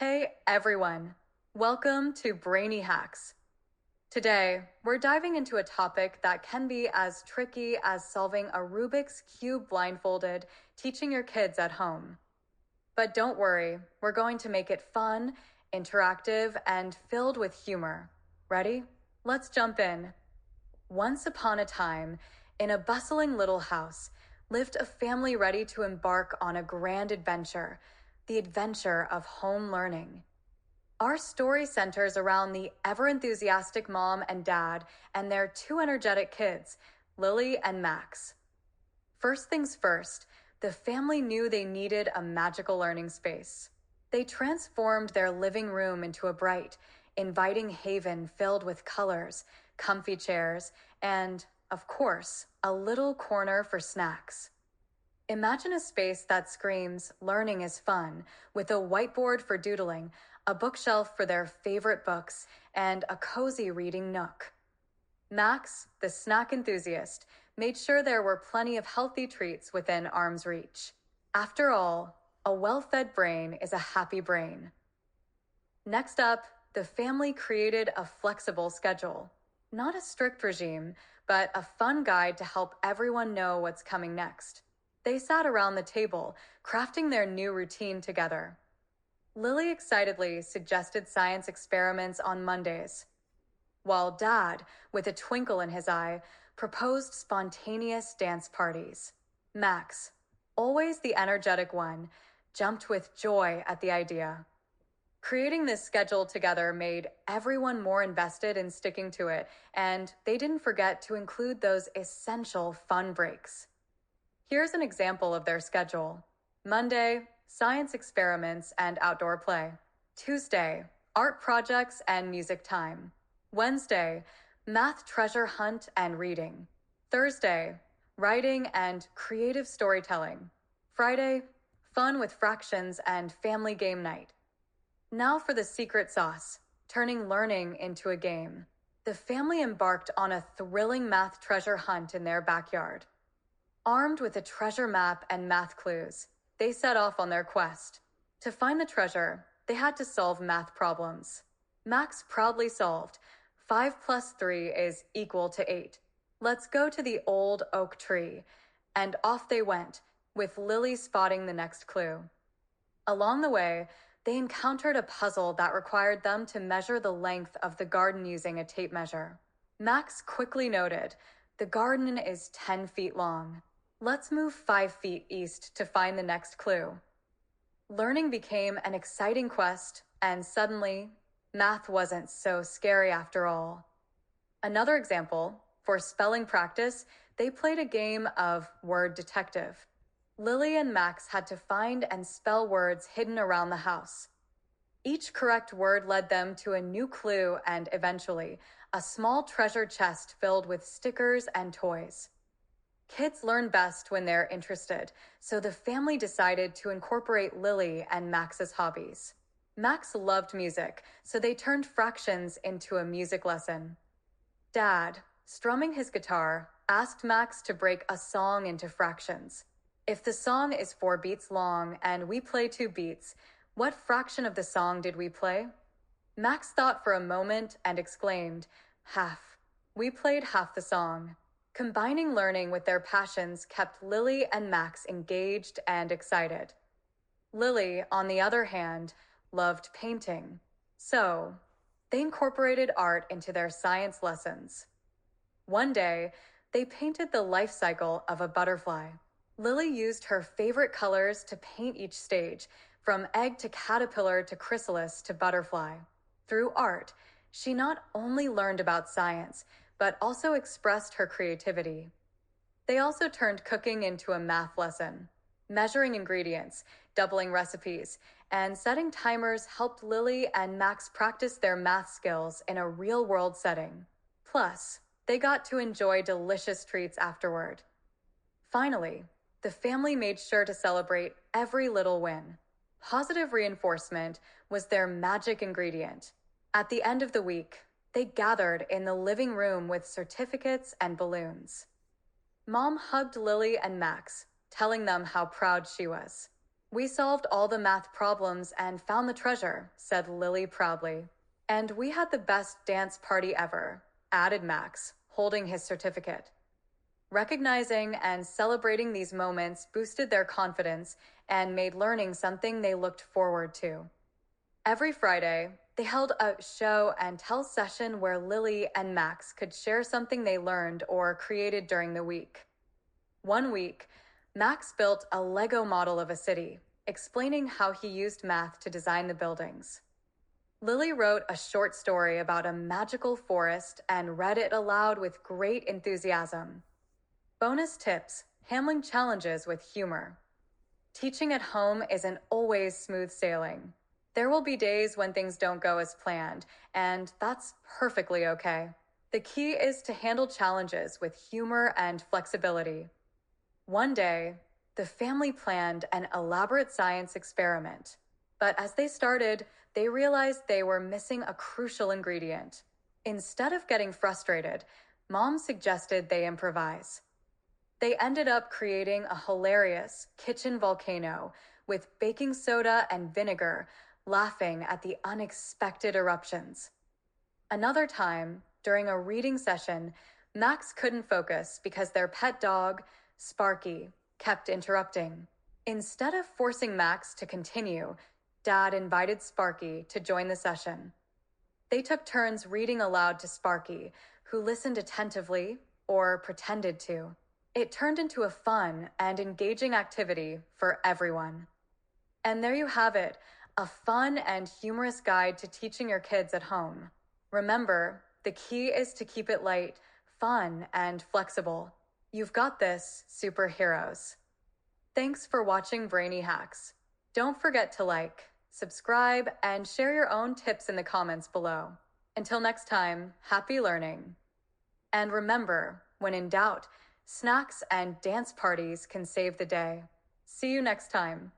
Hey everyone, welcome to Brainy Hacks. Today, we're diving into a topic that can be as tricky as solving a Rubik's Cube blindfolded, teaching your kids at home. But don't worry, we're going to make it fun, interactive, and filled with humor. Ready? Let's jump in. Once upon a time, in a bustling little house, lived a family ready to embark on a grand adventure, the adventure of home learning. Our story centers around the ever enthusiastic mom and dad and their two energetic kids, Lily and Max. First things first, the family knew they needed a magical learning space. They transformed their living room into a bright, inviting haven filled with colors, comfy chairs, and, of course, a little corner for snacks. Imagine a space that screams, learning is fun, with a whiteboard for doodling, a bookshelf for their favorite books, and a cozy reading nook. Max, the snack enthusiast, made sure there were plenty of healthy treats within arm's reach. After all, a well-fed brain is a happy brain. Next up, the family created a flexible schedule. Not a strict regime, but a fun guide to help everyone know what's coming next. They sat around the table, crafting their new routine together. Lily excitedly suggested science experiments on Mondays, while Dad, with a twinkle in his eye, proposed spontaneous dance parties. Max, always the energetic one, jumped with joy at the idea. Creating this schedule together made everyone more invested in sticking to it, and they didn't forget to include those essential fun breaks. Here's an example of their schedule. Monday, science experiments and outdoor play. Tuesday, art projects and music time. Wednesday, math treasure hunt and reading. Thursday, writing and creative storytelling. Friday, fun with fractions and family game night. Now for the secret sauce, turning learning into a game. The family embarked on a thrilling math treasure hunt in their backyard. Armed with a treasure map and math clues, they set off on their quest. To find the treasure, they had to solve math problems. Max proudly solved. 5 plus 3 is equal to 8. Let's go to the old oak tree. And off they went, with Lily spotting the next clue. Along the way, they encountered a puzzle that required them to measure the length of the garden using a tape measure. Max quickly noted, the garden is 10 feet long. Let's move 5 feet east to find the next clue. Learning became an exciting quest, and suddenly, math wasn't so scary after all. Another example, for spelling practice, they played a game of word detective. Lily and Max had to find and spell words hidden around the house. Each correct word led them to a new clue and, eventually, a small treasure chest filled with stickers and toys. Kids learn best when they're interested, so the family decided to incorporate Lily and Max's hobbies. Max loved music, so they turned fractions into a music lesson. Dad, strumming his guitar, asked Max to break a song into fractions. If the song is 4 beats long and we play 2 beats, what fraction of the song did we play? Max thought for a moment and exclaimed, half. We played half the song. Combining learning with their passions kept Lily and Max engaged and excited. Lily, on the other hand, loved painting. So, they incorporated art into their science lessons. One day, they painted the life cycle of a butterfly. Lily used her favorite colors to paint each stage, from egg to caterpillar to chrysalis to butterfly. Through art, she not only learned about science, but also expressed her creativity. They also turned cooking into a math lesson. Measuring ingredients, doubling recipes, and setting timers helped Lily and Max practice their math skills in a real-world setting. Plus, they got to enjoy delicious treats afterward. Finally, the family made sure to celebrate every little win. Positive reinforcement was their magic ingredient. At the end of the week, they gathered in the living room with certificates and balloons. Mom hugged Lily and Max, telling them how proud she was. We solved all the math problems and found the treasure, said Lily proudly. And we had the best dance party ever, added Max, holding his certificate. Recognizing and celebrating these moments boosted their confidence and made learning something they looked forward to. Every Friday, they held a show and tell session where Lily and Max could share something they learned or created during the week. One week, Max built a Lego model of a city, explaining how he used math to design the buildings. Lily wrote a short story about a magical forest and read it aloud with great enthusiasm. Bonus tips: handling challenges with humor. Teaching at home isn't always smooth sailing. There will be days when things don't go as planned, and that's perfectly okay. The key is to handle challenges with humor and flexibility. One day, the family planned an elaborate science experiment, but as they started, they realized they were missing a crucial ingredient. Instead of getting frustrated, Mom suggested they improvise. They ended up creating a hilarious kitchen volcano with baking soda and vinegar, laughing at the unexpected eruptions. Another time, during a reading session, Max couldn't focus because their pet dog, Sparky, kept interrupting. Instead of forcing Max to continue, Dad invited Sparky to join the session. They took turns reading aloud to Sparky, who listened attentively or pretended to. It turned into a fun and engaging activity for everyone. And there you have it, a fun and humorous guide to teaching your kids at home. Remember, the key is to keep it light, fun, and flexible. You've got this, superheroes. Thanks for watching Brainy Hacks. Don't forget to like, subscribe, and share your own tips in the comments below. Until next time, happy learning. And remember, when in doubt, snacks and dance parties can save the day. See you next time.